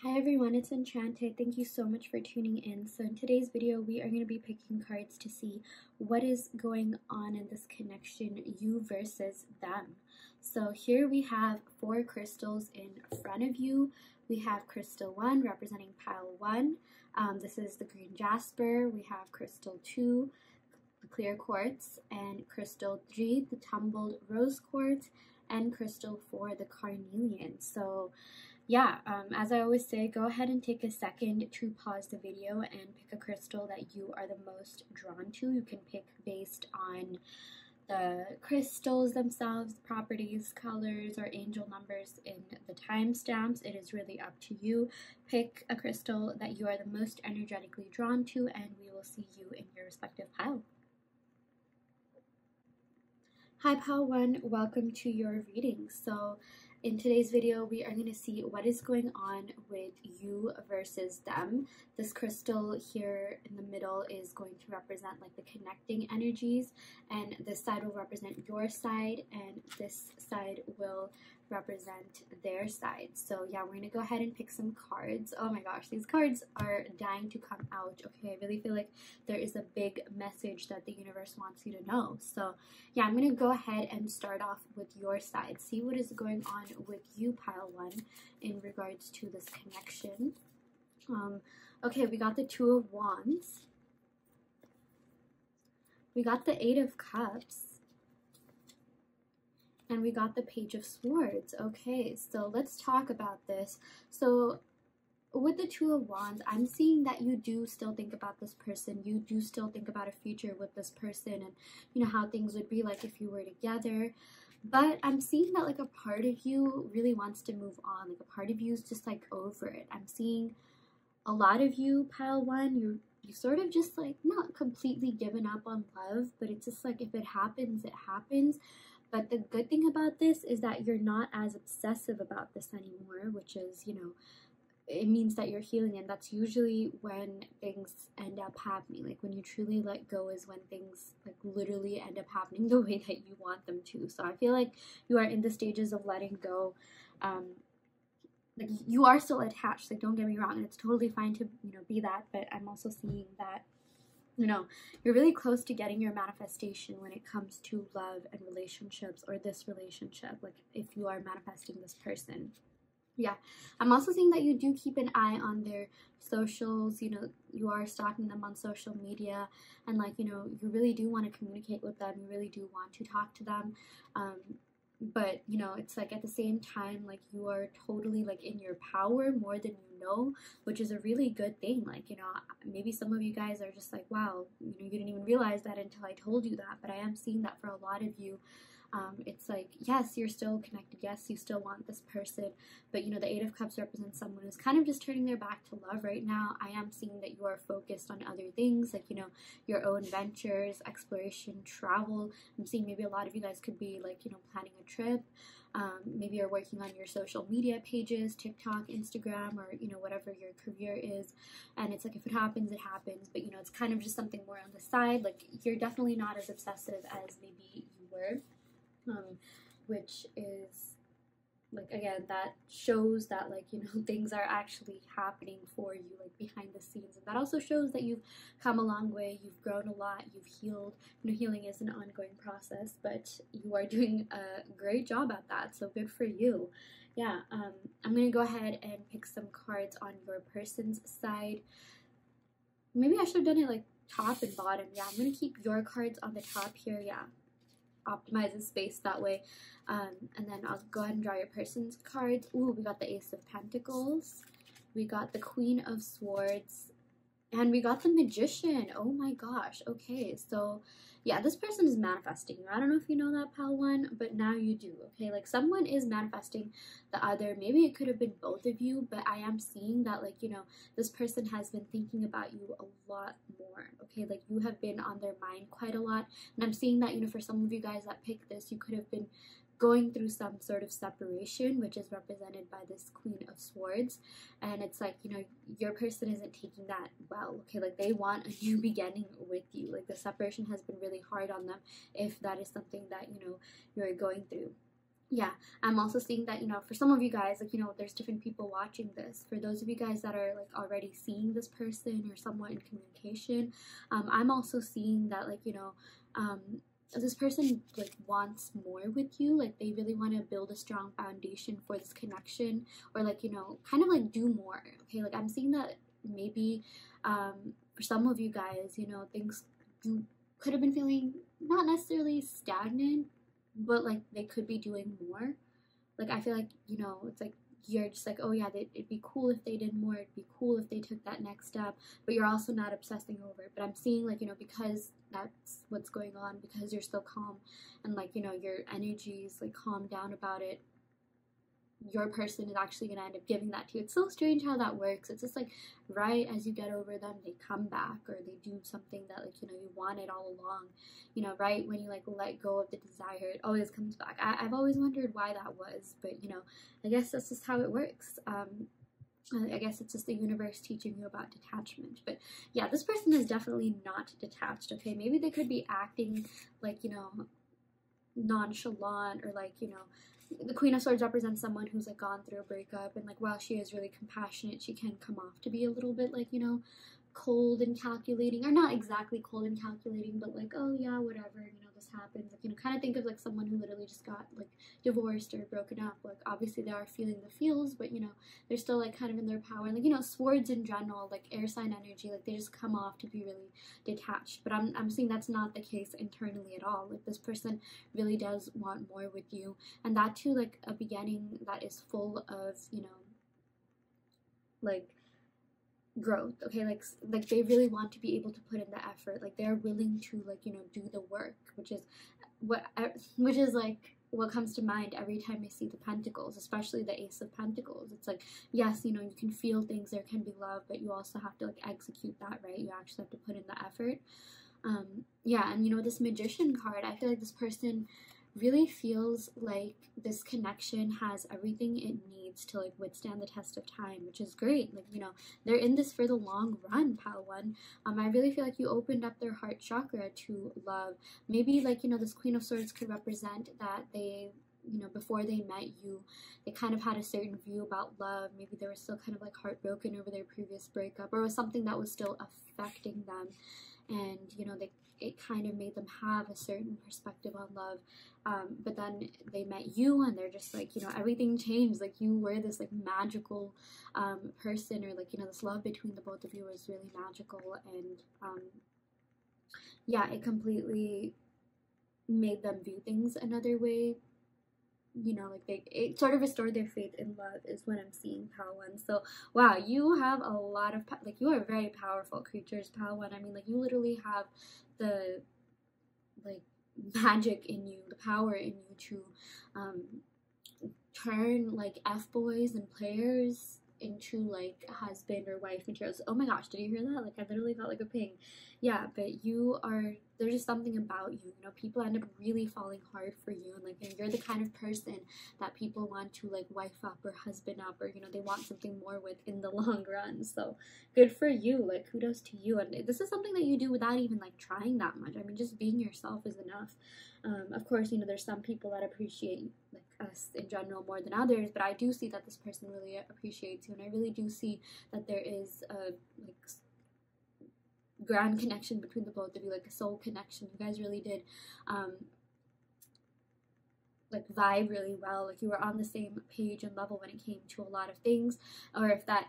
Hi everyone, it's Enchanted. Thank you so much for tuning in. So in today's video, we are going to be picking cards to see what is going on in this connection, you versus them. So here we have 4 crystals in front of you. We have crystal 1 representing pile 1. This is the green Jasper. We have crystal 2, the clear quartz, and crystal 3, the tumbled rose quartz, and crystal 4, the carnelian. So yeah, as I always say, go ahead and take a second to pause the video and pick a crystal that you are the most drawn to. You can pick based on the crystals themselves, properties, colors, or angel numbers in the timestamps. It is really up to you. Pick a crystal that you are the most energetically drawn to, and we will see you in your respective pile. Hi Pile 1, welcome to your reading. So in today's video, we are going to see what is going on with you versus them. This crystal here in the middle is going to represent like the connecting energies, and this side will represent your side, and this side will represent their side. So yeah, we're going to go ahead and pick some cards. Oh my gosh, these cards are dying to come out. Okay, I really feel like there is a big message that the universe wants you to know. So yeah, I'm going to go ahead and start off with your side. See what is going on with you, Pile 1, in regards to this connection. Okay, we got the 2 of Wands. We got the 8 of Cups. And we got the Page of Swords. Okay, so let's talk about this. So with the 2 of Wands, I'm seeing that you do still think about this person. You do still think about a future with this person, and you know how things would be like if you were together. But I'm seeing that like a part of you really wants to move on. Like a part of you is just like over it. I'm seeing a lot of you, Pile 1, you sort of just like not completely given up on love, but it's just like if it happens, it happens. But the good thing about this is that you're not as obsessive about this anymore, which is, you know, it means that you're healing, and that's usually when things end up happening. Like when you truly let go is when things like literally end up happening the way that you want them to. So I feel like you are in the stages of letting go. Like you are still attached, like don't get me wrong, and it's totally fine to, you know, be that, but I'm also seeing that, you know, you're really close to getting your manifestation when it comes to love and relationships, or this relationship, like if you are manifesting this person. Yeah, I'm also seeing that you do keep an eye on their socials. You know, you are stalking them on social media, and like, you know, you really do want to communicate with them. You really do want to talk to them. But you know, it's like at the same time, like you are totally like in your power more than you know, which is a really good thing. Like, you know, maybe some of you guys are just like, wow, you know, you didn't even realize that until I told you that. But I am seeing that for a lot of you. It's like, yes, you're still connected. Yes, you still want this person. But, you know, the 8 of Cups represents someone who's kind of just turning their back to love right now. I am seeing that you are focused on other things, like, you know, your own ventures, exploration, travel. I'm seeing maybe a lot of you guys could be, like, you know, planning a trip. Maybe you're working on your social media pages, TikTok, Instagram, or, you know, whatever your career is. And it's like, if it happens, it happens. But, you know, it's kind of just something more on the side. Like, you're definitely not as obsessive as maybe you were. Which is like, again, that shows that, like, you know, things are actually happening for you, like behind the scenes, and that also shows that you've come a long way, you've grown a lot, you've healed. You know, healing is an ongoing process, but you are doing a great job at that, so good for you. Yeah, I'm gonna go ahead and pick some cards on your person's side. Maybe I should have done it like top and bottom. Yeah, I'm gonna keep your cards on the top here. Yeah, optimize the space that way. And then I'll go ahead and draw your person's cards. Ooh, we got the Ace of Pentacles, we got the Queen of Swords, and we got the Magician. Oh my gosh. Okay, so yeah, this person is manifesting you. I don't know if you know that, Pal 1, but now you do. Okay, like someone is manifesting the other. Maybe it could have been both of you, but I am seeing that, like, you know, this person has been thinking about you a lot more. Okay, like you have been on their mind quite a lot, and I'm seeing that, you know, for some of you guys that picked this, you could have been going through some sort of separation, which is represented by this Queen of Swords. And it's like, you know, your person isn't taking that well. Okay, like they want a new beginning with you. Like the separation has been really hard on them, if that is something that, you know, you're going through. Yeah, I'm also seeing that, for some of you guys, like, there's different people watching this. For those of you guys that are like already seeing this person or somewhat in communication, I'm also seeing that, like, um, this person like wants more with you. Like, they really want to build a strong foundation for this connection, or like, kind of like do more. Okay, like I'm seeing that maybe for some of you guys, things you could have been feeling not necessarily stagnant, but like they could be doing more. Like, I feel like, it's like you're just like, oh yeah, it'd be cool if they did more, it'd be cool if they took that next step, but you're also not obsessing over it. But I'm seeing, like, because that's what's going on, because you're still calm, and like, your energy's like calmed down about it, your person is actually going to end up giving that to you. It's so strange how that works. It's just like right as you get over them, they come back, or they do something that, like, you wanted all along. Right when you like let go of the desire, it always comes back. I've always wondered why that was, but I guess that's just how it works. I guess it's just the universe teaching you about detachment. But yeah, this person is definitely not detached. Okay, maybe they could be acting like, nonchalant, or like, the Queen of Swords represents someone who's like gone through a breakup, and like while she is really compassionate, she can come off to be a little bit like, cold and calculating, or not exactly cold and calculating, but like, oh yeah, whatever, this happens. Like, kind of think of like someone who literally just got like divorced or broken up. Like, obviously they are feeling the feels, but they're still like kind of in their power. And like, swords in general, like air sign energy, like they just come off to be really detached. But I'm seeing that's not the case internally at all. Like, this person really does want more with you, and that too, like a beginning that is full of, like growth. Okay, like they really want to be able to put in the effort. Like, they're willing to, like, do the work, which is like what comes to mind every time I see the pentacles, especially the Ace of Pentacles. It's like, yes, you can feel things, there can be love, but you also have to like execute that, right? You actually have to put in the effort. Yeah, and this Magician card, I feel like this person really feels like this connection has everything it needs to like withstand the test of time, which is great. Like, they're in this for the long run, pal one. I really feel like you opened up their heart chakra to love. Maybe like, this Queen of Swords could represent that they, before they met you, they kind of had a certain view about love. Maybe they were still kind of like heartbroken over their previous breakup, or was something that was still affecting them, and it kind of made them have a certain perspective on love. But then they met you, and they're just like, everything changed. Like, you were this like magical person, or like, this love between the both of you was really magical, and yeah, it completely made them view things another way. Like it sort of restored their faith in love, is what I'm seeing, pal one. So wow, you have a lot of like, you are very powerful creatures, pal one. I mean, like, you literally have the like magic in you, the power in you to turn like F-boys and players into like husband or wife materials. Oh my gosh, did you hear that? Like, I literally got like a ping. Yeah, but there's just something about you, people end up really falling hard for you, and like, you're the kind of person that people want to like wife up or husband up, or they want something more with in the long run. So good for you, like kudos to you. And this is something that you do without even like trying that much. I mean, just being yourself is enough. Of course, there's some people that appreciate like us in general more than others, but I do see that this person really appreciates you, and I really do see that there is a like grand connection between the both of you, like a soul connection. You guys really did like vibe really well. Like, you were on the same page and level when it came to a lot of things. Or if that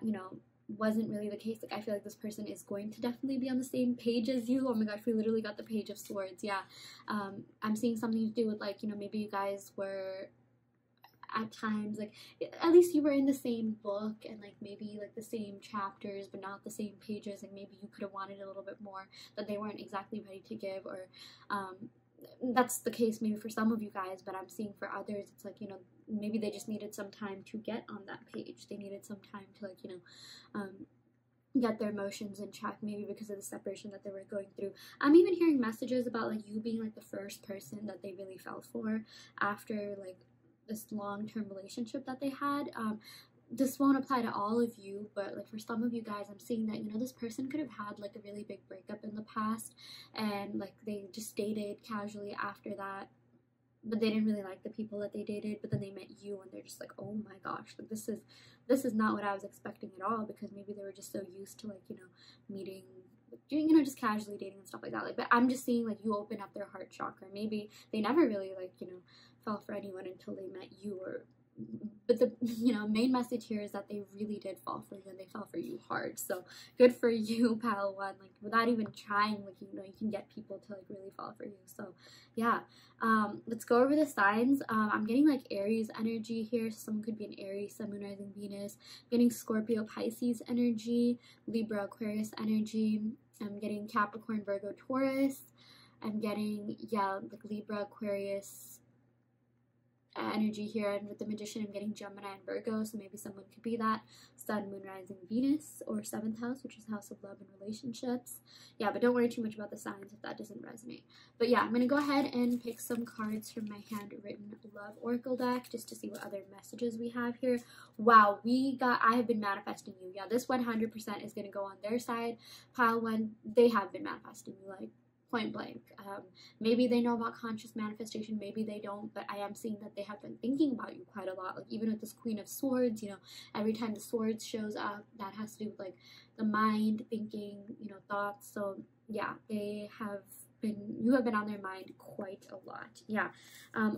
wasn't really the case, like, I feel like this person is going to definitely be on the same page as you. Oh my gosh, we literally got the Page of Swords. Yeah, I'm seeing something to do with like, maybe you guys were at times like, at least you were in the same book, and like maybe like the same chapters but not the same pages, and maybe you could have wanted a little bit more that they weren't exactly ready to give. Or that's the case maybe for some of you guys, but I'm seeing for others it's like, maybe they just needed some time to get on that page. They needed some time to like, get their emotions in check, maybe because of the separation that they were going through. I'm even hearing messages about like you being like the first person that they really fell for after like this long-term relationship that they had. This won't apply to all of you, but like for some of you guys, I'm seeing that this person could have had like a really big breakup in the past, and like they just dated casually after that, but they didn't really like the people that they dated, but then they met you and they're just like, oh my gosh, like this is not what I was expecting at all, because maybe they were just so used to, like, you know, meeting, you know, just casually dating and stuff like that. Like, but I'm just seeing, like, you open up their heart chakra. Maybe they never really, like, you know, fell for anyone until they met you, or but the, you know, main message here is that they really did fall for you, and they fell for you hard. So good for you, pile one. Like, without even trying, like, you know, you can get people to, like, really fall for you. So yeah, let's go over the signs. I'm getting, like, Aries energy here. So someone could be an Aries, Sun, Moon, Rising, Venus. I'm getting Scorpio, Pisces energy, Libra, Aquarius energy. I'm getting Capricorn, Virgo, Taurus. I'm getting, yeah, like, Libra, Aquarius energy here, and with the Magician I'm getting Gemini and Virgo, so maybe someone could be that Sun, Moon, Rising, Venus, or 7th house, which is house of love and relationships. Yeah, but don't worry too much about the signs if that doesn't resonate. But yeah, I'm gonna go ahead and pick some cards from my handwritten love oracle deck just to see what other messages we have here. Wow, I have been manifesting you. Yeah, this 100% is gonna go on their side. Pile one, they have been manifesting you, like, point blank. Maybe they know about conscious manifestation, maybe they don't, but I am seeing that they have been thinking about you quite a lot. Like, even with this Queen of Swords, you know, every time the swords shows up, that has to do with, like, the mind, thinking, you know, thoughts. So yeah, you have been on their mind quite a lot. Yeah.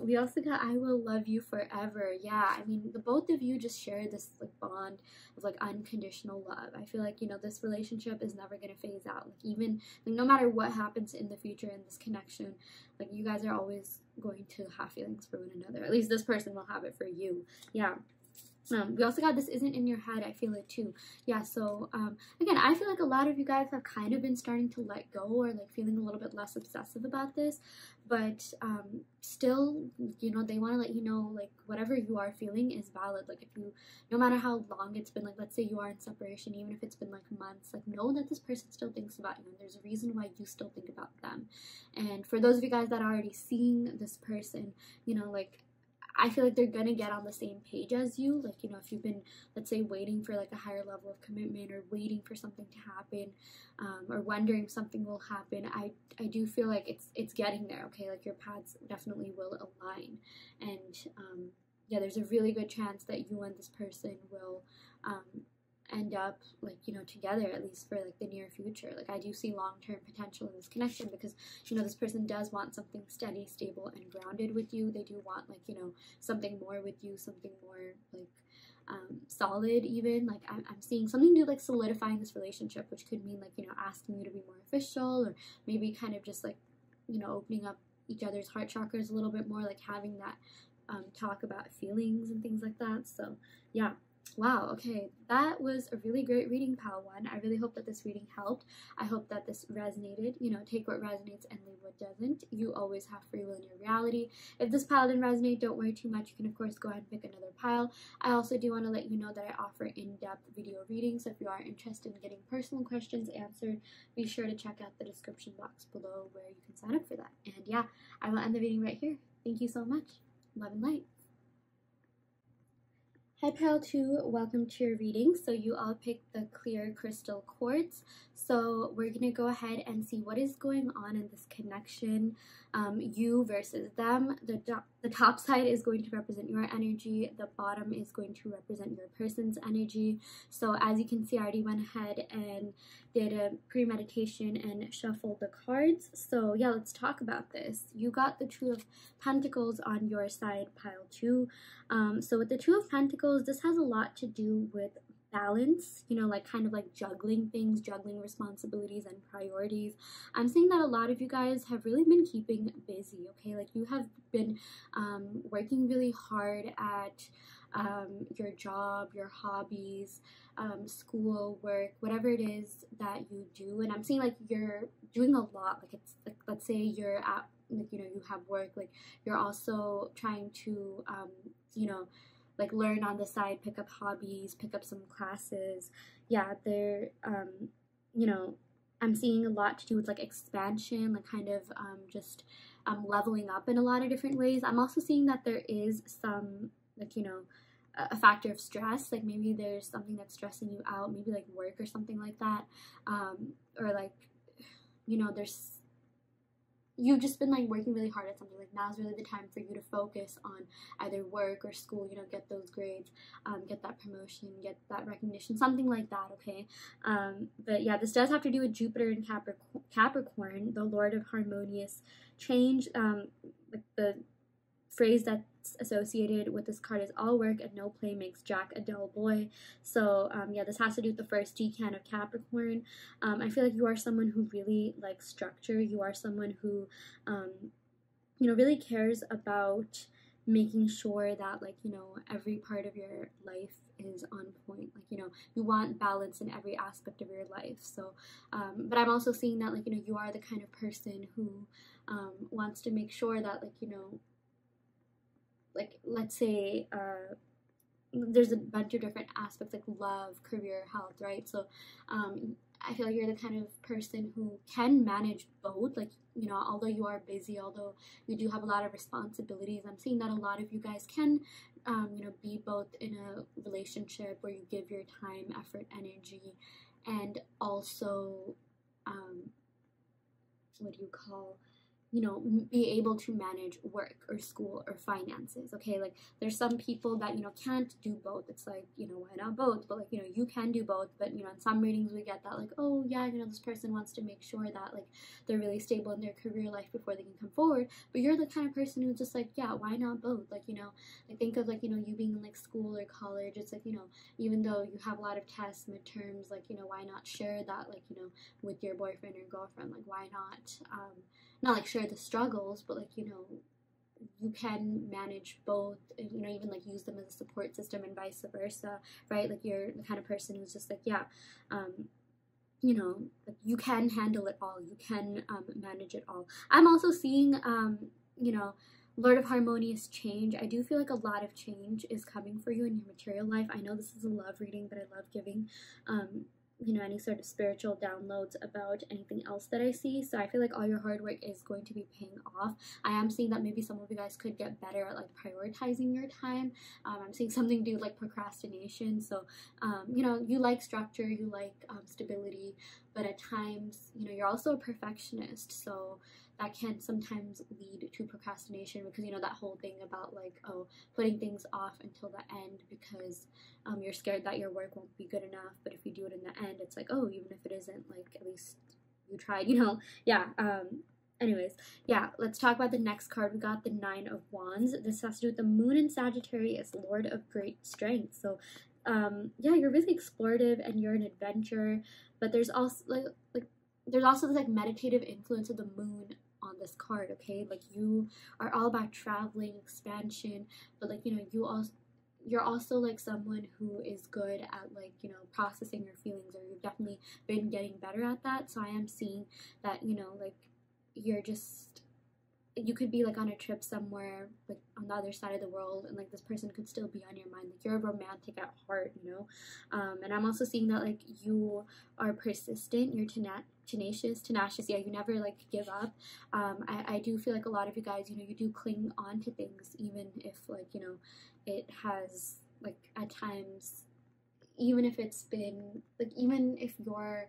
We also got I will love you forever. Yeah, I mean, the both of you just share this, like, bond of, like, unconditional love. I feel like, you know, this relationship is never gonna phase out. Like, even, like, no matter what happens in the future in this connection, like, you guys are always going to have feelings for one another. At least this person will have it for you. Yeah. We also got this isn't in your head. I feel it too. Yeah, so again, I feel like a lot of you guys have kind of been starting to let go, or, like, feeling a little bit less obsessive about this, but still, you know, they want to let you know, like, whatever you are feeling is valid. Like, if you, no matter how long it's been, like, let's say you are in separation, even if it's been, like, months, like, know that this person still thinks about you, and there's a reason why you still think about them. And for those of you guys that are already seeing this person, you know, like, I feel like they're gonna get on the same page as you. Like, you know, if you've been, let's say, waiting for, like, a higher level of commitment, or waiting for something to happen, or wondering if something will happen, I do feel like it's getting there. Okay, like, your paths definitely will align, and yeah, there's a really good chance that you and this person will end up, like, you know, together, at least for, like, the near future. Like, I do see long-term potential in this connection, because, you know, this person does want something steady, stable, and grounded with you. They do want, like, you know, something more with you, something more, like, solid even. Like, I'm seeing something to, like, solidifying this relationship, which could mean, like, you know, asking you to be more official, or maybe kind of just, like, you know, opening up each other's heart chakras a little bit more, like, having that talk about feelings and things like that. So yeah. Wow, okay, that was a really great reading, pal one. I really hope that this reading helped. I hope that this resonated. You know, take what resonates and leave what doesn't. You always have free will in your reality. If this pile didn't resonate, don't worry too much. You can, of course, go ahead and pick another pile. I also do want to let you know that I offer in-depth video readings, so if you are interested in getting personal questions answered, be sure to check out the description box below where you can sign up for that. And yeah, I will end the reading right here. Thank you so much. Love and light. Hi Pile 2, welcome to your reading. So you all picked the clear crystal quartz. So we're going to go ahead and see what is going on in this connection, you versus them. The top side is going to represent your energy. The bottom is going to represent your person's energy. So as you can see, I already went ahead and did a premeditation and shuffled the cards. So yeah, let's talk about this. You got the Two of Pentacles on your side, Pile 2. So with the Two of Pentacles, this has a lot to do with balance, you know, like, kind of like juggling things, juggling responsibilities and priorities. I'm seeing that a lot of you guys have really been keeping busy, okay? Like, you have been working really hard at your job, your hobbies, school, work, whatever it is that you do. And I'm seeing, like, you're doing a lot. Like, it's like, let's say you're at, like, you know, you have work, like, you're also trying to you know, like, learn on the side, pick up hobbies, pick up some classes. Yeah, they're you know, I'm seeing a lot to do with, like, expansion, like, kind of just leveling up in a lot of different ways. I'm also seeing that there is some, like, you know, a factor of stress. Like, maybe there's something that's stressing you out, maybe, like, work or something like that, or, like, you know, there's, you've just been like working really hard at something. Like now's really the time for you to focus on either work or school, you know, get those grades, get that promotion, get that recognition, something like that. Okay. But yeah, this does have to do with Jupiter and Capricorn, the Lord of harmonious change. Like the phrase that's associated with this card is all work and no play makes Jack a dull boy. So yeah, this has to do with the first decan of Capricorn. I feel like you are someone who really likes structure. You are someone who you know, really cares about making sure that, like, you know, every part of your life is on point. Like, you know, you want balance in every aspect of your life. So but I'm also seeing that, like, you know, you are the kind of person who wants to make sure that, like, you know, like, let's say there's a bunch of different aspects, like love, career, health, right? So I feel like you're the kind of person who can manage both. Like, you know, although you are busy, although you do have a lot of responsibilities, I'm seeing that a lot of you guys can you know, be both in a relationship where you give your time, effort, energy, and also what do you call, you know, be able to manage work or school or finances. Okay, like there's some people that, you know, can't do both. It's like, you know, why not both? But like, you know, you can do both. But, you know, in some readings we get that, like, oh yeah, you know, this person wants to make sure that, like, they're really stable in their career life before they can come forward. But you're the kind of person who's just like, yeah, why not both? Like, you know, I think of, like, you know, you being in like school or college. It's like, you know, even though you have a lot of tests, midterms, like, you know, why not share that, like, you know, with your boyfriend or girlfriend? Like, why not like share the struggles, but, like, you know, you can manage both, you know, even like use them as a support system and vice versa, right? Like you're the kind of person who's just like, yeah, you know, like you can handle it all, you can manage it all. I'm also seeing you know, Lord of harmonious change. I do feel like a lot of change is coming for you in your material life. I know this is a love reading, but I love giving you know, any sort of spiritual downloads about anything else that I see. So I feel like all your hard work is going to be paying off. I am seeing that maybe some of you guys could get better at like prioritizing your time. I'm seeing something do like procrastination. So you know, you like structure, you like stability, but at times, you know, you're also a perfectionist. So that can sometimes lead to procrastination, because, you know, that whole thing about like, oh, putting things off until the end because you're scared that your work won't be good enough. But if you do it in the end, it's like, oh, even if it isn't, like, at least you tried, you know. Yeah. Anyways, yeah, let's talk about the next card. We got the 9 of Wands. This has to do with the moon in Sagittarius, Lord of great strength. So yeah, you're really explorative and you're an adventurer, but there's also there's also this like meditative influence of the moon on this card. Okay, like you are all about traveling, expansion, but, like, you know, you're also like someone who is good at, like, you know, processing your feelings, or you've definitely been getting better at that. So I am seeing that, you know, like you could be like on a trip somewhere like on the other side of the world, and like this person could still be on your mind. Like you're a romantic at heart, you know. And I'm also seeing that, like, you are persistent, you're tenacious. Yeah, you never like give up. I do feel like a lot of you guys, you know, you do cling on to things, even if, like, you know, it has, like, at times, even if it's been like, even if your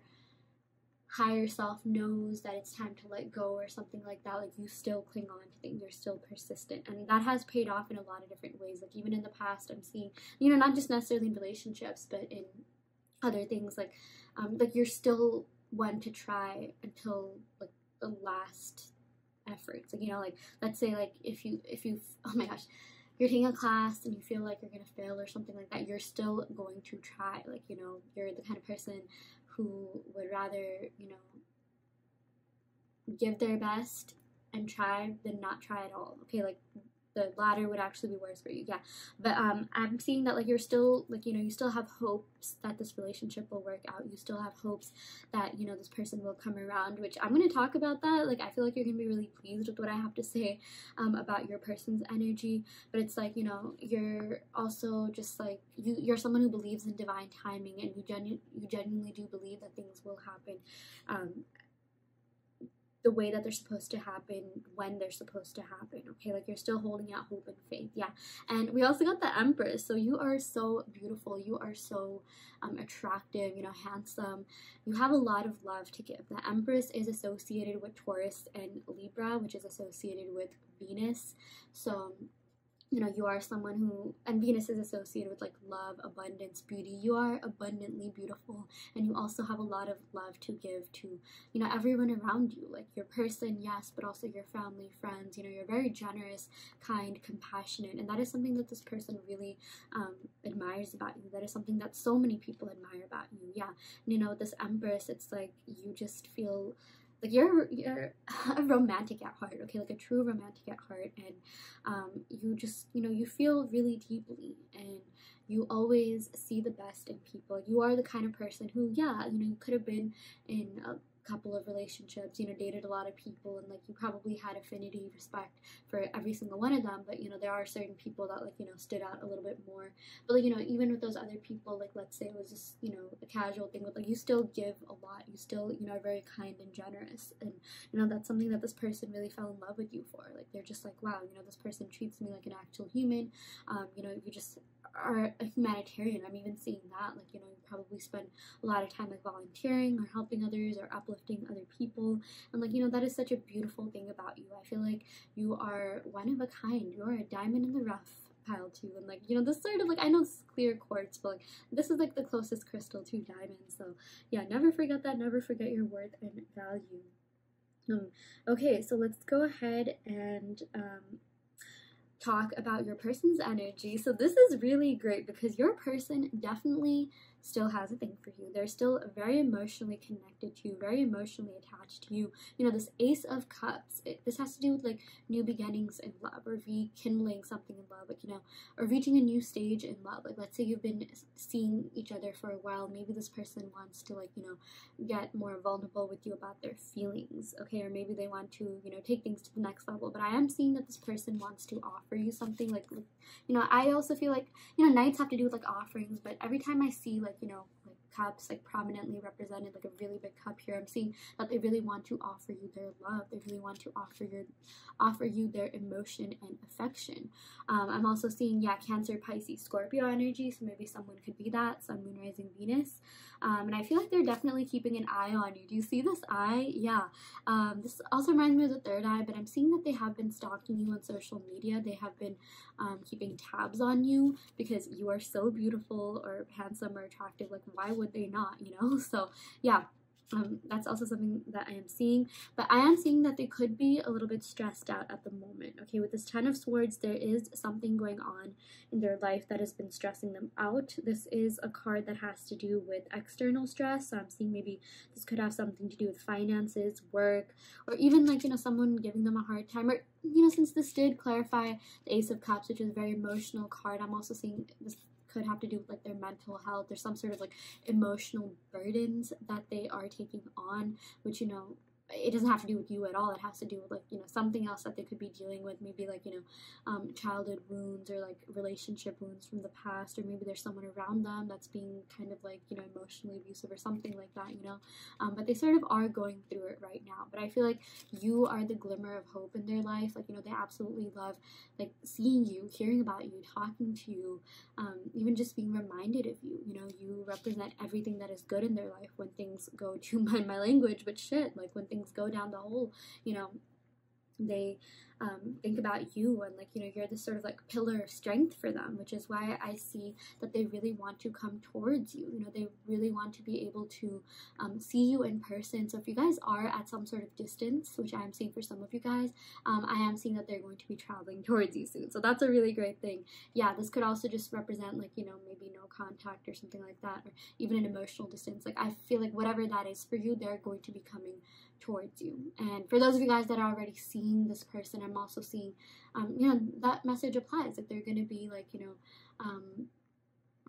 higher self knows that it's time to let go or something like that, like, you still cling on to things, you're still persistent, and that has paid off in a lot of different ways. Like, even in the past, I'm seeing, you know, not just necessarily in relationships, but in other things, like you're still one to try until, like, the last efforts. Like, you know, like, let's say, like, if you oh my gosh, you're taking a class and you feel like you're gonna fail or something like that, you're still going to try. Like, you know, you're the kind of person who would rather, you know, give their best and try than not try at all. Okay, like, the latter would actually be worse for you. Yeah, but I'm seeing that, like, you're still, like, you know, you still have hopes that this relationship will work out. You still have hopes that, you know, this person will come around, which I'm going to talk about that. Like, I feel like you're going to be really pleased with what I have to say about your person's energy. But it's like, you know, you're also just like, you're someone who believes in divine timing, and you genuinely do believe that things will happen the way that they're supposed to happen when they're supposed to happen. Okay, like you're still holding out hope and faith. Yeah. And we also got the Empress. So you are so beautiful, you are so attractive, you know, handsome. You have a lot of love to give. The Empress is associated with Taurus and Libra, which is associated with Venus. So you know, you are someone who, and Venus is associated with like love, abundance, beauty. You are abundantly beautiful, and you also have a lot of love to give to, you know, everyone around you, like your person, yes, but also your family, friends. You know, you're very generous, kind, compassionate, and that is something that this person really admires about you. That is something that so many people admire about you. Yeah, and, you know, this Empress, it's like you just feel like you're a romantic at heart, okay, like a true romantic at heart, and you just, you know, you feel really deeply, and you always see the best in people. You are the kind of person who, yeah, you know, you could have been in a couple of relationships, you know, dated a lot of people, and like you probably had affinity, respect for every single one of them, but you know, there are certain people that, like, you know, stood out a little bit more. But like, you know, even with those other people, like let's say it was just, you know, a casual thing, but like you still give a lot, you still, you know, are very kind and generous, and you know, that's something that this person really fell in love with you for. Like they're just like, wow, you know, this person treats me like an actual human. You know, you just are a humanitarian. I'm even seeing that, like, you know, you probably spend a lot of time like volunteering or helping others or uplifting other people, and like, you know, that is such a beautiful thing about you. I feel like you are one of a kind. You are a diamond in the rough pile too, and like, you know, this sort of like, I know it's clear quartz, but like this is like the closest crystal to diamonds. So yeah, never forget that. Never forget your worth and value. Okay, so let's go ahead and talk about your person's energy. So this is really great because your person definitely still has a thing for you. They're still very emotionally connected to you, very emotionally attached to you. You know, this Ace of Cups, this has to do with like new beginnings in love, or rekindling something in love, like, you know, or reaching a new stage in love. Like let's say you've been seeing each other for a while, maybe this person wants to, like, you know, get more vulnerable with you about their feelings, okay, or maybe they want to, you know, take things to the next level. But I am seeing that this person wants to offer you something, like, you know, I also feel like, you know, nights have to do with like offerings, but every time I see, like, you know, like cups like prominently represented, like a really big cup here, I'm seeing that they really want to offer you their love. They really want to offer you their emotion and affection. I'm also seeing, yeah, Cancer, Pisces, Scorpio energy, so maybe someone could be that, Sun, Moon, Rising, Venus. And I feel like they're definitely keeping an eye on you. Do you see this eye? Yeah. This also reminds me of the third eye, but I'm seeing that they have been stalking you on social media. They have been keeping tabs on you because you are so beautiful or handsome or attractive. Like, why would they not, you know? So yeah, that's also something that I am seeing. But I am seeing that they could be a little bit stressed out at the moment. Okay, with this Ten of Swords, there is something going on in their life that has been stressing them out. This is a card that has to do with external stress. So I'm seeing maybe this could have something to do with finances, work, or even, like, you know, someone giving them a hard time. Or, you know, since this did clarify the Ace of Cups, which is a very emotional card, I'm also seeing this could have to do with like their mental health or some sort of like emotional burdens that they are taking on, which, you know, it doesn't have to do with you at all. It has to do with, like, you know, something else that they could be dealing with, maybe like, you know, childhood wounds or like relationship wounds from the past, or maybe there's someone around them that's being kind of like, you know, emotionally abusive or something like that, you know. But they sort of are going through it right now. But I feel like you are the glimmer of hope in their life. Like, you know, they absolutely love like seeing you, hearing about you, talking to you, even just being reminded of you. You know, you represent everything that is good in their life when things go to my language, but shit, like when things go down the hole, you know, they think about you, and like, you know, you're this sort of like pillar of strength for them, which is why I see that they really want to come towards you. You know, they really want to be able to see you in person. So if you guys are at some sort of distance, which I am seeing for some of you guys, I am seeing that they're going to be traveling towards you soon. So that's a really great thing. Yeah, this could also just represent, like, you know, maybe no contact or something like that, or even an emotional distance. Like, I feel like whatever that is for you, they're going to be coming towards you. And for those of you guys that are already seeing this person, I'm also seeing, you know, that message applies. Like, they're going to be like, you know,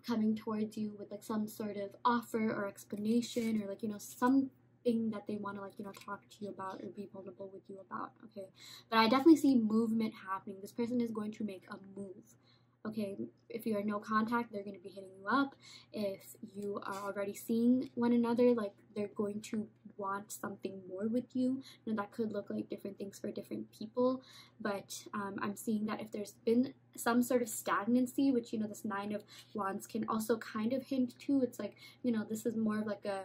coming towards you with like some sort of offer or explanation, or like, you know, something that they want to, like, you know, talk to you about or be vulnerable with you about. Okay, but I definitely see movement happening. This person is going to make a move. Okay, if you are no contact, they're going to be hitting you up. If you are already seeing one another, like, they're going to want something more with you. You know, that could look like different things for different people, but I'm seeing that if there's been some sort of stagnancy, which, you know, this Nine of Wands can also kind of hint to, it's like, you know, this is more of like a,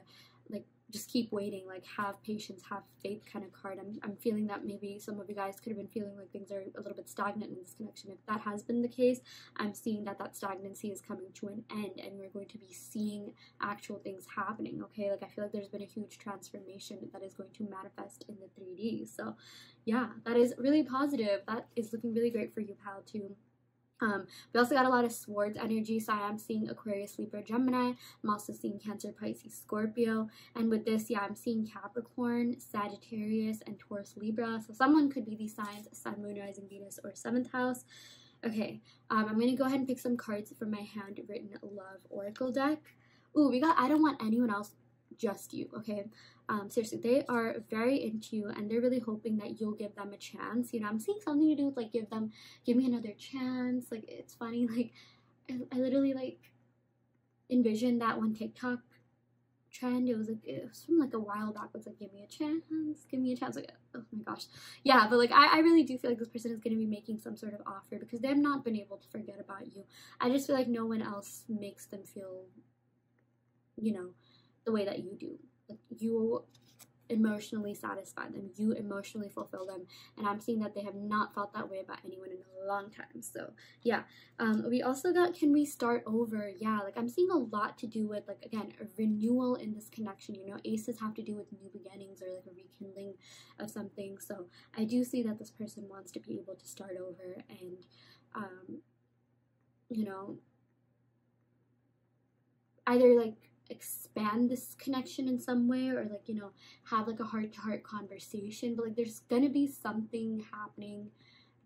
like, just keep waiting, like have patience, have faith kind of card. I'm feeling that maybe some of you guys could have been feeling like things are a little bit stagnant in this connection. If that has been the case, I'm seeing that that stagnancy is coming to an end and we're going to be seeing actual things happening, okay? Like I feel like there's been a huge transformation that is going to manifest in the 3D. So yeah, that is really positive. That is looking really great for you, pal, too. We also got a lot of swords energy, so I am seeing Aquarius, Libra, Gemini. I'm also seeing Cancer, Pisces, Scorpio. And with this, yeah, I'm seeing Capricorn, Sagittarius, and Taurus, Libra. So someone could be these signs: Sun, Moon, Rising, Venus, or 7th house. Okay, I'm going to go ahead and pick some cards from my handwritten love oracle deck. Ooh, we got I Don't Want Anyone Else, Just You, okay? Seriously, they are very into you and they're really hoping that you'll give them a chance. You know, I'm seeing something to do with like give me another chance. Like, it's funny, like I literally like envisioned that one TikTok trend. It was from like a while back. It's like, give me a chance, like, oh my gosh, yeah. But like I really do feel like this person is going to be making some sort of offer because they have not been able to forget about you. I just feel like no one else makes them feel, you know, the way that you do. Like, you emotionally satisfy them, you emotionally fulfill them, and I'm seeing that they have not felt that way about anyone in a long time. So yeah, we also got, can we start over? Yeah, like I'm seeing a lot to do with, like, again, a renewal in this connection. You know, aces have to do with new beginnings or like a rekindling of something. So I do see that this person wants to be able to start over and you know, either like expand this connection in some way or like, you know, have like a heart-to-heart conversation. But like there's gonna be something happening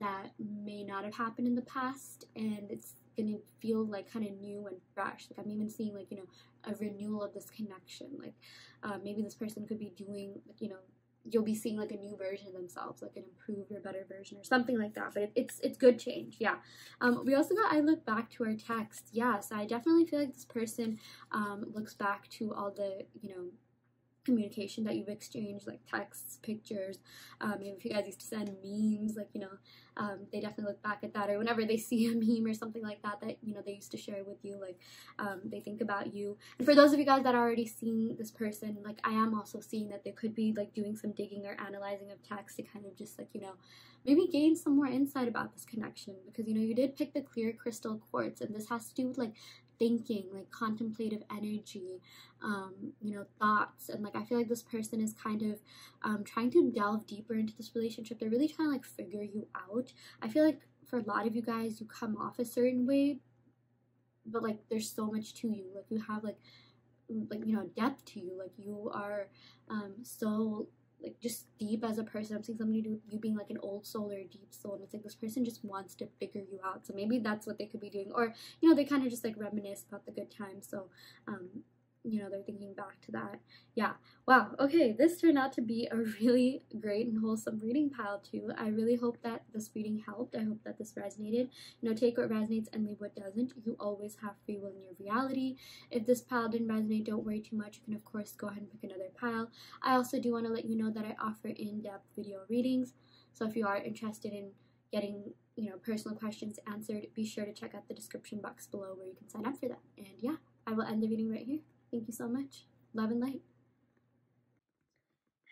that may not have happened in the past and it's gonna feel like kind of new and fresh. Like I'm even seeing like, you know, a renewal of this connection. Like maybe this person could be doing, like, you know, you'll be seeing like a new version of themselves, like an improved or better version or something like that. But it's good change. Yeah. We also got, I look back to our text. Yes, I definitely feel like this person looks back to all the, you know, communication that you've exchanged, like texts, pictures. Maybe if you guys used to send memes, like, you know, they definitely look back at that, or whenever they see a meme or something like that that, you know, they used to share with you, like they think about you. And for those of you guys that are already seeing this person, like I am also seeing that they could be like doing some digging or analyzing of text to kind of just like, you know, maybe gain some more insight about this connection, because, you know, you did pick the clear crystal quartz and this has to do with like thinking, like contemplative energy, you know, thoughts. And like I feel like this person is kind of trying to delve deeper into this relationship. They're really trying to like figure you out. I feel like for a lot of you guys, you come off a certain way, but like there's so much to you. Like you have like you know, depth to you. Like you are so like just deep as a person. I'm seeing something to do with you being like an old soul or a deep soul, and it's like this person just wants to figure you out. So maybe that's what they could be doing, or, you know, they kind of just like reminisce about the good times. So you know, they're thinking back to that. Yeah, wow, okay, this turned out to be a really great and wholesome reading, pile too. I really hope that this reading helped. I hope that this resonated. You know, take what resonates and leave what doesn't. You always have free will in your reality. If this pile didn't resonate, don't worry too much. You can of course go ahead and pick another pile. I also do want to let you know that I offer in-depth video readings, so if you are interested in getting, you know, personal questions answered, be sure to check out the description box below where you can sign up for that. And yeah, I will end the reading right here. Thank you so much. Love and light.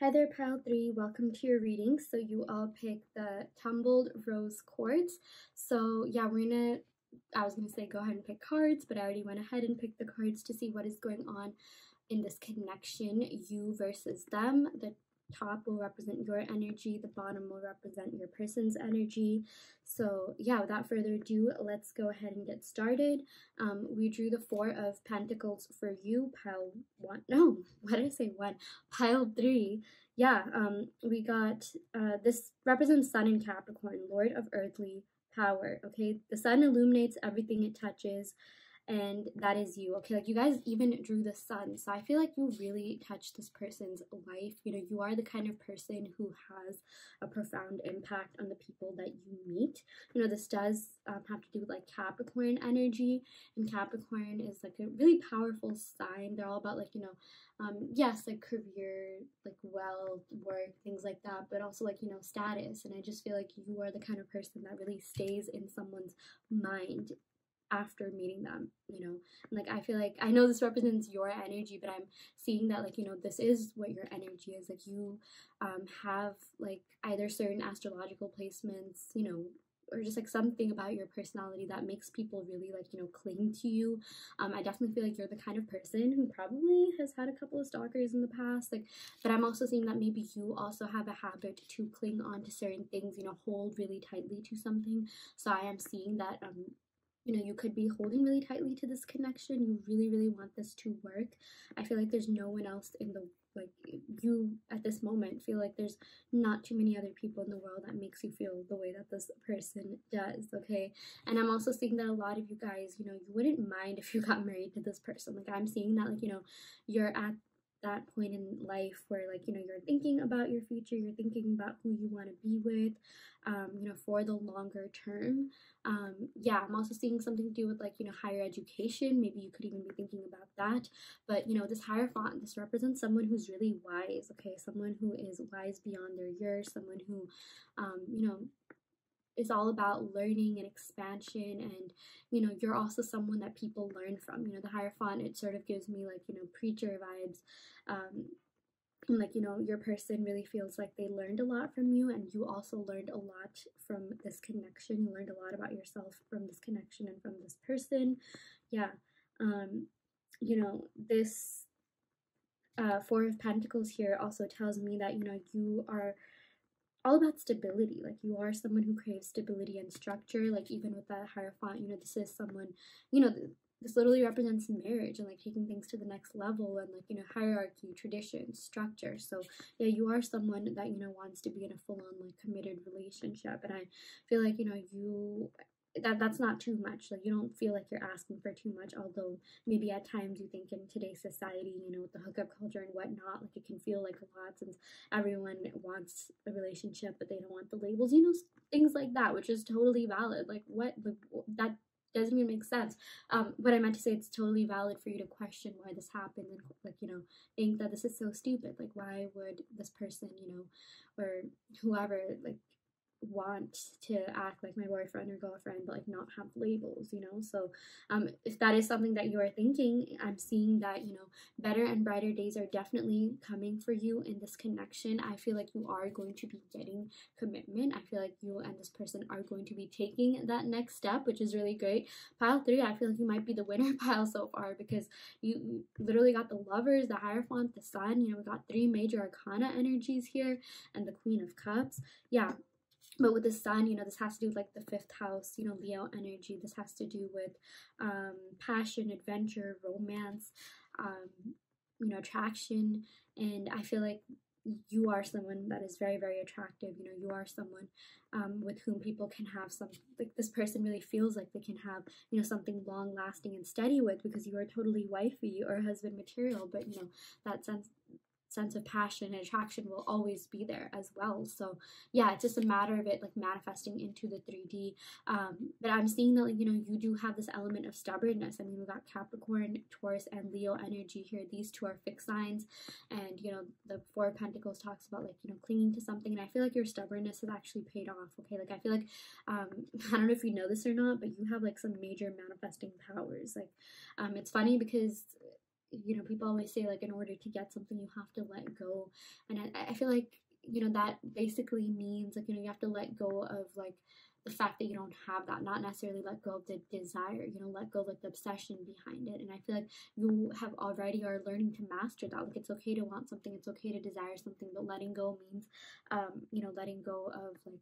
Hi there, pile 3. Welcome to your reading. So you all picked the tumbled rose quartz. So yeah, I was gonna say go ahead and pick cards, but I already went ahead and picked the cards to see what is going on in this connection, you versus them. The top will represent your energy, the bottom will represent your person's energy. So yeah, without further ado, let's go ahead and get started. We drew the 4 of Pentacles for you, pile 1. No, what did I say? 1. Pile 3. Yeah, we got this represents Sun in Capricorn, Lord of earthly power. Okay, the sun illuminates everything it touches, and that is you. Okay, like you guys even drew the sun, so I feel like you really touched this person's life. You know, you are the kind of person who has a profound impact on the people that you meet. You know, this does have to do with like Capricorn energy, and Capricorn is like a really powerful sign. They're all about like, you know, yes, like career, like wealth, work, things like that, but also like, you know, status. And I just feel like you are the kind of person that really stays in someone's mind after meeting them, you know. And like I feel like, I know this represents your energy, but I'm seeing that like, you know, this is what your energy is. Like you have like either certain astrological placements, you know, or just like something about your personality that makes people really like, you know, cling to you. I definitely feel like you're the kind of person who probably has had a couple of stalkers in the past, like, but I'm also seeing that maybe you also have a habit to cling on to certain things, you know, hold really tightly to something. So I am seeing that you know, you could be holding really tightly to this connection. You really, really want this to work. I feel like there's no one else in the, like, you at this moment feel like there's not too many other people in the world that makes you feel the way that this person does, okay? And I'm also seeing that a lot of you guys, you know, you wouldn't mind if you got married to this person. Like, I'm seeing that, like, you know, you're at that point in life where, like, you know, you're thinking about your future, you're thinking about who you want to be with, you know, for the longer term. Yeah, I'm also seeing something to do with like, you know, higher education. Maybe you could even be thinking about that. But, you know, this Hierophant, this represents someone who's really wise, okay? Someone who is wise beyond their years, someone who, you know, is all about learning and expansion. And, you know, you're also someone that people learn from. You know, the Hierophant, it sort of gives me like, you know, preacher vibes. And like, you know, your person really feels like they learned a lot from you, and you also learned a lot from this connection. You learned a lot about yourself from this connection and from this person. Yeah. You know, this Four of Pentacles here also tells me that, you know, you are all about stability. Like, you are someone who craves stability and structure. Like, even with that Hierophant, you know, this is someone, you know, this literally represents marriage and like taking things to the next level, and like, you know, hierarchy, tradition, structure. So yeah, you are someone that, you know, wants to be in a full-on like committed relationship. And I feel like, you know, that's not too much. Like, you don't feel like you're asking for too much, although maybe at times you think in today's society, you know, with the hookup culture and whatnot, like it can feel like a lot since everyone wants a relationship but they don't want the labels, you know, things like that, which is totally valid. Like, what, like, that doesn't even make sense. But I meant to say, it's totally valid for you to question why this happened, and like, you know, think that this is so stupid. Like, why would this person, you know, or whoever, like, want to act like my boyfriend or girlfriend but like not have labels, you know? So if that is something that you are thinking, I'm seeing that, you know, better and brighter days are definitely coming for you in this connection. I feel like you are going to be getting commitment. I feel like you and this person are going to be taking that next step, which is really great. Pile 3, I feel like you might be the winner pile so far, because you literally got the Lovers, the Hierophant, the Sun. You know, we got 3 major arcana energies here, and the Queen of Cups. Yeah. But with the Sun, you know, this has to do with like the 5th house, you know, Leo energy. This has to do with passion, adventure, romance, you know, attraction. And I feel like you are someone that is very, very attractive. You know, you are someone with whom people can have some, like, this person really feels like they can have, you know, something long lasting and steady with, because you are totally wifey or husband material. But, you know, that sense of passion and attraction will always be there as well. So yeah, it's just a matter of it like manifesting into the 3D. But I'm seeing that, like, you know, you do have this element of stubbornness. I mean, we got Capricorn, Taurus, and Leo energy here. These 2 are fixed signs, and, you know, the 4 of Pentacles talks about like, you know, clinging to something. And I feel like your stubbornness has actually paid off. Okay, like, I feel like I don't know if you know this or not, but you have like some major manifesting powers. Like, it's funny because, you know, people always say like, in order to get something you have to let go. And I feel like, you know, that basically means like, you know, you have to let go of like the fact that you don't have that, not necessarily let go of the desire, you know, let go of like the obsession behind it. And I feel like you have already are learning to master that. Like, it's okay to want something, it's okay to desire something, but letting go means you know, letting go of like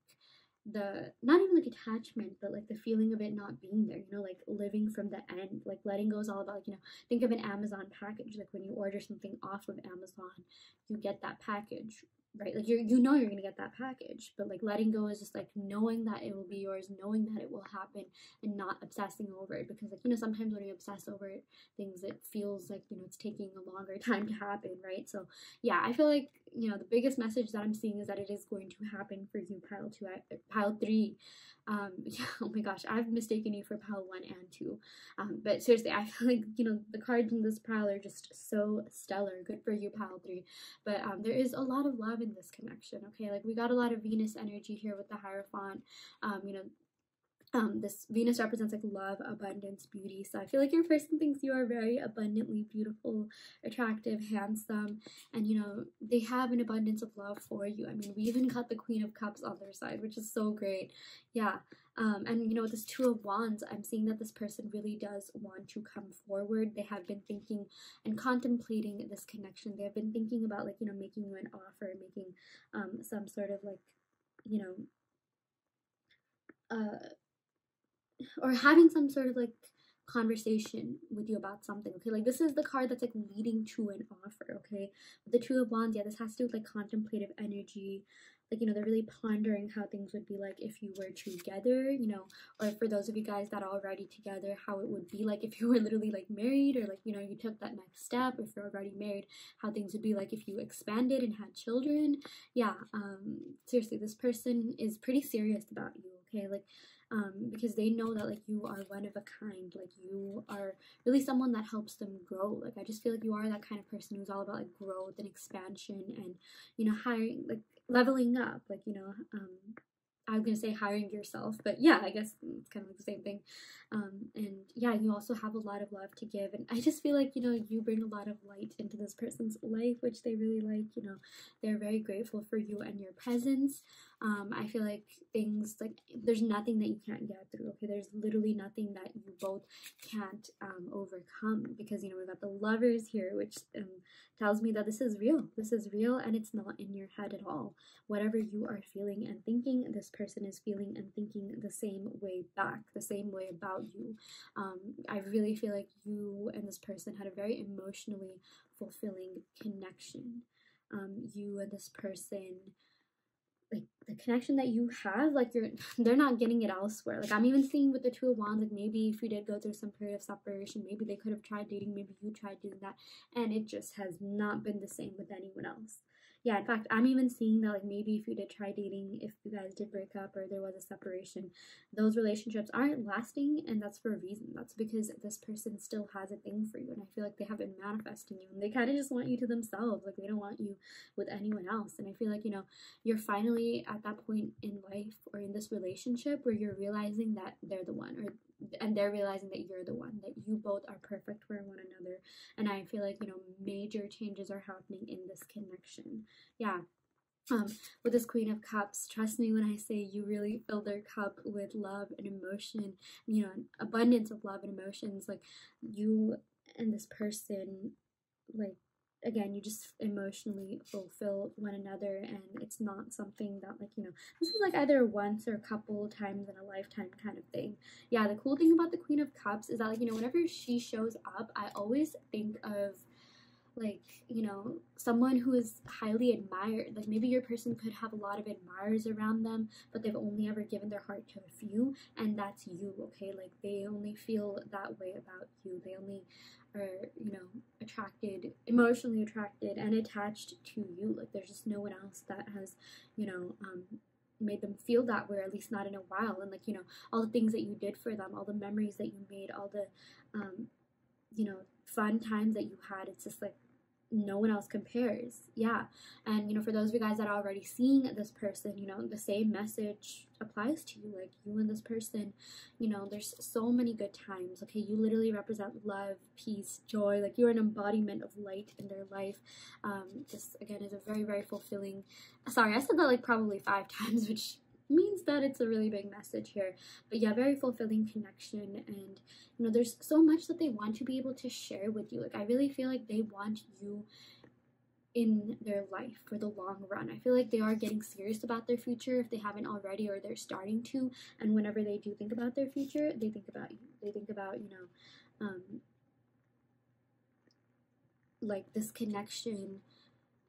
the, not even like attachment, but like the feeling of it not being there, you know, like living from the end. Like, letting go is all about, like, you know, think of an Amazon package. Like, when you order something off of Amazon, you get that package right? Like you know you're gonna get that package, but like letting go is just like knowing that it will be yours, knowing that it will happen, and not obsessing over it. Because like, you know, sometimes when you obsess over things, it feels like, you know, it's taking a longer time to happen, right? So yeah, I feel like, you know, the biggest message that I'm seeing is that it is going to happen for you, pile two, pile three. Yeah, oh my gosh, I've mistaken you for pile one and two. But seriously, I feel like, you know, the cards in this pile are just so stellar. Good for you, pile three. But there is a lot of love in this connection, okay? Like we got a lot of Venus energy here with the Hierophant. You know, this Venus represents like love, abundance, beauty. So I feel like your person thinks you are very abundantly beautiful, attractive, handsome, and you know, they have an abundance of love for you. I mean, we even got the Queen of Cups on their side, which is so great. Yeah. And you know, with this Two of Wands, I'm seeing that this person really does want to come forward. They have been thinking and contemplating this connection. They have been thinking about, like, you know, making you an offer, making some sort of like, you know, or having some sort of like conversation with you about something, okay? Like this is the card that's like leading to an offer, okay? With the Two of Wands, yeah, this has to do with like contemplative energy. Like, you know, they're really pondering how things would be like if you were together, you know, or for those of you guys that are already together, how it would be like if you were literally like married, or like, you know, you took that next step. If you're already married, how things would be like if you expanded and had children. Yeah, seriously, this person is pretty serious about you, okay? Like, because they know that like you are one of a kind, like you are really someone that helps them grow. Like I just feel like you are that kind of person who's all about like growth and expansion, and you know, hiring, like leveling up, like, you know, I was gonna say hiring yourself, but yeah, I guess it's kind of like the same thing. And yeah, you also have a lot of love to give, and I just feel like, you know, you bring a lot of light into this person's life, which they really like. You know, they're very grateful for you and your presence. I feel like things like there's nothing that you can't get through. Okay, there's literally nothing that you both can't overcome, because you know, we've got the Lovers here, which tells me that this is real. This is real, and it's not in your head at all. Whatever you are feeling and thinking, this person is feeling and thinking the same way back, the same way about you. I really feel like you and this person had a very emotionally fulfilling connection. You and this person, like the connection that you have, like they're not getting it elsewhere. Like I'm even seeing with the Two of Wands, like maybe if you did go through some period of separation, maybe they could have tried dating, maybe you tried doing that, and it just has not been the same with anyone else. Yeah, in fact, I'm even seeing that like maybe if you did try dating, if you guys did break up or there was a separation, those relationships aren't lasting, and that's for a reason. That's because this person still has a thing for you, and I feel like they have been manifesting you, and they kind of just want you to themselves. Like they don't want you with anyone else. And I feel like, you know, you're finally at that point in life or in this relationship where you're realizing that they're the one, or and they're realizing that you're the one, that you both are perfect for one another. And I feel like, you know, major changes are happening in this connection. Yeah. With this Queen of Cups, trust me when I say you really fill their cup with love and emotion, you know, an abundance of love and emotions. Like you and this person, like, again, you just emotionally fulfill one another, and it's not something that, like, you know, this is like either once or a couple times in a lifetime kind of thing. Yeah, the cool thing about the Queen of Cups is that, like, you know, whenever she shows up, I always think of, like, you know, someone who is highly admired. Like maybe your person could have a lot of admirers around them, but they've only ever given their heart to a few, and that's you, okay? Like they only feel that way about you. They only are, you know, attracted, emotionally attracted and attached to you. Like there's just no one else that has, you know, made them feel that way, or at least not in a while. And like, you know, all the things that you did for them, all the memories that you made, all the you know, fun times that you had, it's just like no one else compares. Yeah. And you know, for those of you guys that are already seeing this person, you know, the same message applies to you. Like you and this person, you know, there's so many good times. Okay, you literally represent love, peace, joy. Like you're an embodiment of light in their life. This again is a very, very fulfilling, sorry, I said that like probably 5 times, which means that it's a really big message here. But yeah, very fulfilling connection. And you know, there's so much that they want to be able to share with you. Like I really feel like they want you in their life for the long run. I feel like they are getting serious about their future if they haven't already, or they're starting to. And whenever they do think about their future, they think about you. They think about, you know, like this connection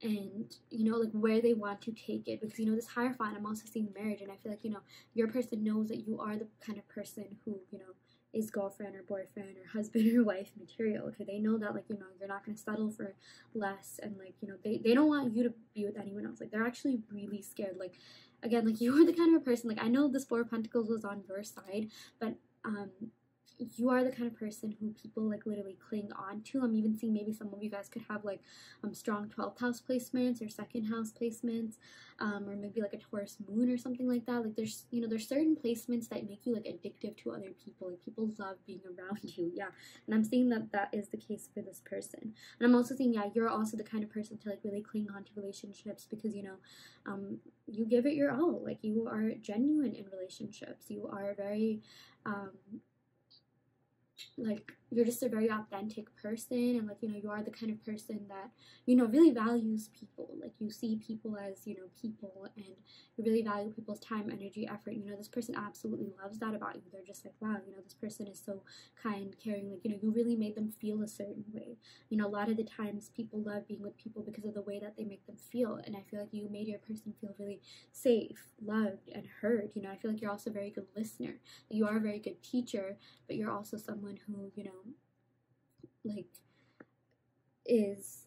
and you know, like where they want to take it, because you know, this Hierophant, I'm also seeing marriage, and I feel like, you know, your person knows that you are the kind of person who, you know, is girlfriend or boyfriend or husband or wife material. Okay, they know that, like, you know, you're not going to settle for less, and like, you know, they don't want you to be with anyone else. Like, they're actually really scared. Like, again, like, you are the kind of person, like, I know this Four of Pentacles was on your side, but you are the kind of person who people like literally cling on to. I'm even seeing maybe some of you guys could have like strong 12th house placements or second house placements, or maybe like a Taurus moon or something like that. Like, there's, you know, there's certain placements that make you like addictive to other people. Like, people love being around you. Yeah, and I'm seeing that that is the case for this person. And I'm also seeing, yeah, you're also the kind of person to like really cling on to relationships, because you know, you give it your all. Like, you are genuine in relationships. You are very like, you're just a very authentic person, and like, you know, you are the kind of person that, you know, really values people. Like, you see people as, you know, people, and you really value people's time, energy, effort. You know, this person absolutely loves that about you. They're just like, wow, you know, this person is so kind, caring. Like, you know, you really made them feel a certain way. You know, a lot of the times people love being with people because of the way that they make them feel, and I feel like you made your person feel really safe, loved, and heard. You know, I feel like you're also a very good listener. You are a very good teacher, but you're also someone who, you know, like, is,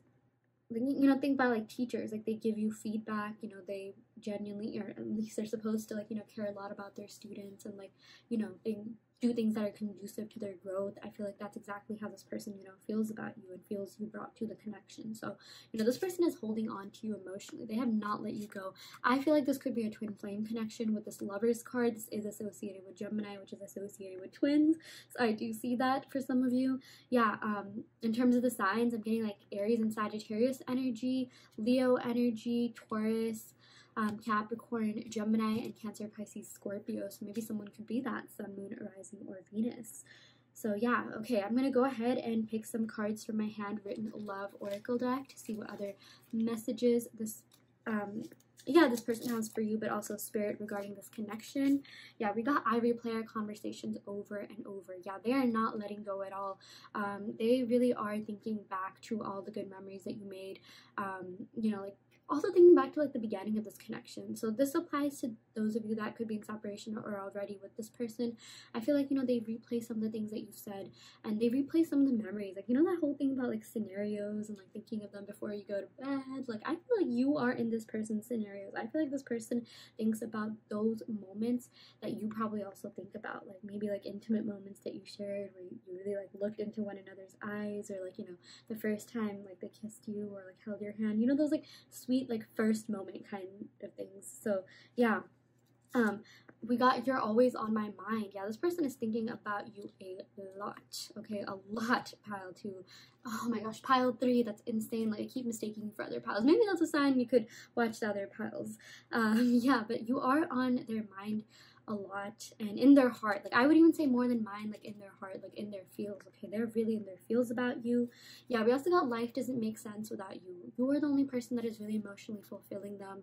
like, you know, think about like teachers. Like, they give you feedback, you know, they genuinely, or at least they're supposed to, like, you know, care a lot about their students, and like, you know, they do things that are conducive to their growth. I feel like that's exactly how this person, you know, feels about you, and feels you brought to the connection. So, you know, this person is holding on to you emotionally. They have not let you go. I feel like this could be a twin flame connection with this Lovers card. This is associated with Gemini, which is associated with twins. So I do see that for some of you. Yeah, in terms of the signs, I'm getting like Aries and Sagittarius energy, Leo energy, Taurus, Capricorn, Gemini, and Cancer, Pisces, Scorpio. So maybe someone could be that Sun, Moon, Rising, or Venus. So yeah, okay, I'm going to go ahead and pick some cards from my handwritten love oracle deck to see what other messages this this person has for you, but also spirit regarding this connection. Yeah, we got I replay our conversations over and over. Yeah, they are not letting go at all. They really are thinking back to all the good memories that you made. You know, like, also thinking back to like the beginning of this connection. So this applies to those of you that could be in separation or already with this person. I feel like, you know, they replay some of the things that you said, and they replay some of the memories. Like, you know, that whole thing about like scenarios and like thinking of them before you go to bed. Like, I feel like you are in this person's scenarios. I feel like this person thinks about those moments that you probably also think about. Like, maybe like intimate moments that you shared where you really like looked into one another's eyes, or like, you know, the first time like they kissed you or like held your hand. You know, those like sweet like first moment kind of things. So yeah, we got you're always on my mind. Yeah, this person is thinking about you a lot. Okay, a lot. Pile 2. Oh my gosh, pile 3. That's insane. Like, I keep mistaking you for other piles. Maybe that's a sign you could watch the other piles. Yeah, but you are on their mind a lot, and in their heart. Like, I would even say more than mind, like in their heart, like in their feels. Okay, they're really in their feels about you. Yeah, we also got life doesn't make sense without you. You are the only person that is really emotionally fulfilling them.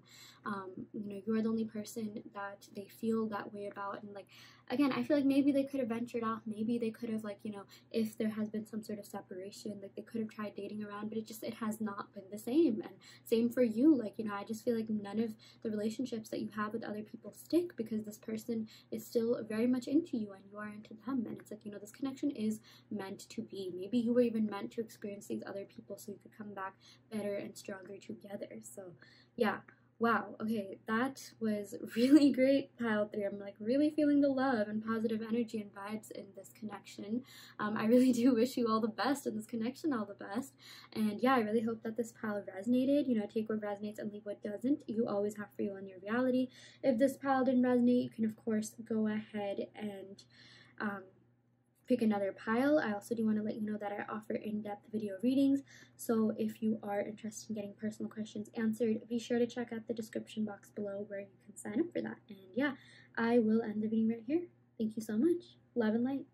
You know, you are the only person that they feel that way about. And like, again, I feel like maybe they could have ventured off. Maybe they could have, like, you know, if there has been some sort of separation, like they could have tried dating around, but it has not been the same. And same for you. Like, you know, I just feel like none of the relationships that you have with other people stick, because this person is still very much into you and you are into them. And it's like, you know, this connection is meant to be. Maybe you were even meant to experience these other people so you could come back better and stronger together. So yeah. Wow, okay, that was really great, pile 3. I'm like really feeling the love and positive energy and vibes in this connection. I really do wish you all the best in this connection, all the best. And yeah, I really hope that this pile resonated. You know, take what resonates and leave what doesn't. You always have free will in your reality. If this pile didn't resonate, you can of course go ahead and pick another pile. I also do want to let you know that I offer in-depth video readings, so if you are interested in getting personal questions answered, be sure to check out the description box below where you can sign up for that. And yeah, I will end the video right here. Thank you so much. Love and light.